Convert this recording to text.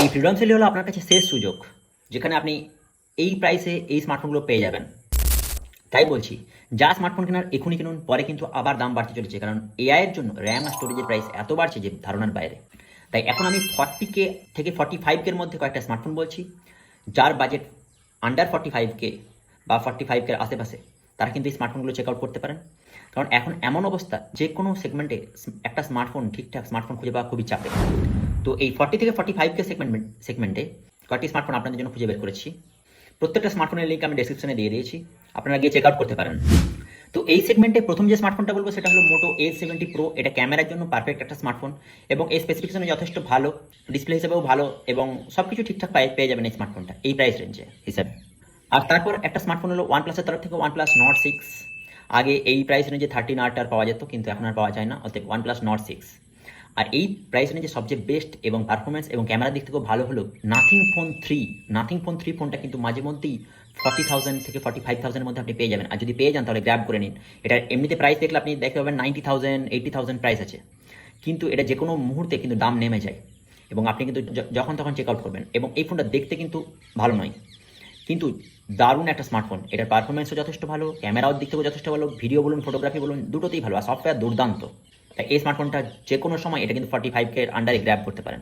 এই ফ্রিডম সেলই হলো আপনার কাছে শেষ সুযোগ, যেখানে আপনি এই প্রাইসে এই স্মার্টফোনগুলো পেয়ে যাবেন। তাই বলছি, যা স্মার্টফোন কেনার এখনই কিনুন, পরে কিন্তু আবার দাম বাড়তে চলেছে, কারণ এআই এর জন্য র্যাম আর স্টোরেজের প্রাইস এত বাড়ছে যে ধারণার বাইরে। তাই এখন আমি 40K থেকে 45K মধ্যে কয়েকটা স্মার্টফোন বলছি, যার বাজেট আন্ডার 45K বা 45K আশেপাশে, তারা কিন্তু এই স্মার্টফোনগুলো চেক আউট করতে পারেন। কারণ এখন এমন অবস্থা, যে কোনো সেগমেন্টে একটা স্মার্টফোন, ঠিকঠাক স্মার্টফোন খুঁজে পাওয়া খুবই চাপের। তো এই 40 থেকে 45K সেগমেন্টে কয়েকটি স্মার্টফোন আপনাদের জন্য খুঁজে বের করেছি। প্রত্যেকটা স্মার্টফোনের লিঙ্ক আমি ডেসক্রিপশনে দিয়ে দিয়েছি, আপনারা গিয়ে চেক আউট করতে পারেন। তো এই সেগমেন্টে প্রথম যে স্মার্টফোনটা বলবো সেটা হলো মোটো A70 Pro। এটা ক্যামেরার জন্য পারফেক্ট একটা স্মার্টফোন, এবং এই স্পেসিফিকেশনে যথেষ্ট ভালো, ডিসপ্লে হিসেবেও ভালো, এবং সব কিছু ঠিকঠাক পেয়ে যাবেন এই স্মার্টফোনটা এই প্রাইস রেঞ্জে হিসাবে। আর তারপর একটা স্মার্টফোন হলো OnePlus-এর তরফ থেকে OnePlus Nord 6। আগে এই প্রাইস রেঞ্জে 13R আর পাওয়া যেত, কিন্তু এখন আর পাওয়া যায় না, অতএব OnePlus Nord 6। আর এই প্রাইস রেঞ্জে সবচেয়ে বেস্ট এবং পারফরমেন্স এবং ক্যামেরার দিক থেকেও ভালো হলো নাথিং ফোন 3। নাথিং ফোন 3 ফোনটা কিন্তু মাঝে মধ্যেই 40,000 থেকে 45,000 মধ্যে আপনি পেয়ে যাবেন, আর যদি পেয়ে যান তাহলে গ্র্যাব করে নিন। এটা এমনিতে প্রাইস দেখলে আপনি দেখতে পাবেন 90,000 80,000 প্রাইস আছে, কিন্তু এটা যে কোনো মুহূর্তে কিন্তু দাম নেমে যায়, এবং আপনি কিন্তু যখন তখন চেক আউট করবেন। এবং এই ফোনটা দেখতে কিন্তু ভালো নয়, কিন্তু দারুণ একটা স্মার্টফোন। এটার পারফরমেন্সও যথেষ্ট ভালো, ক্যামেরার দিক থেকেও যথেষ্ট ভালো, ভিডিও বলুন ফটোগ্রাফি বলুন দুটোতেই ভালো, আর সফটওয়্যার দুর্দান্ত। তাই এই স্মার্টফোনটা যে কোনো সময় এটা কিন্তু 45K এর আন্ডারে গ্র্যাব করতে পারেন।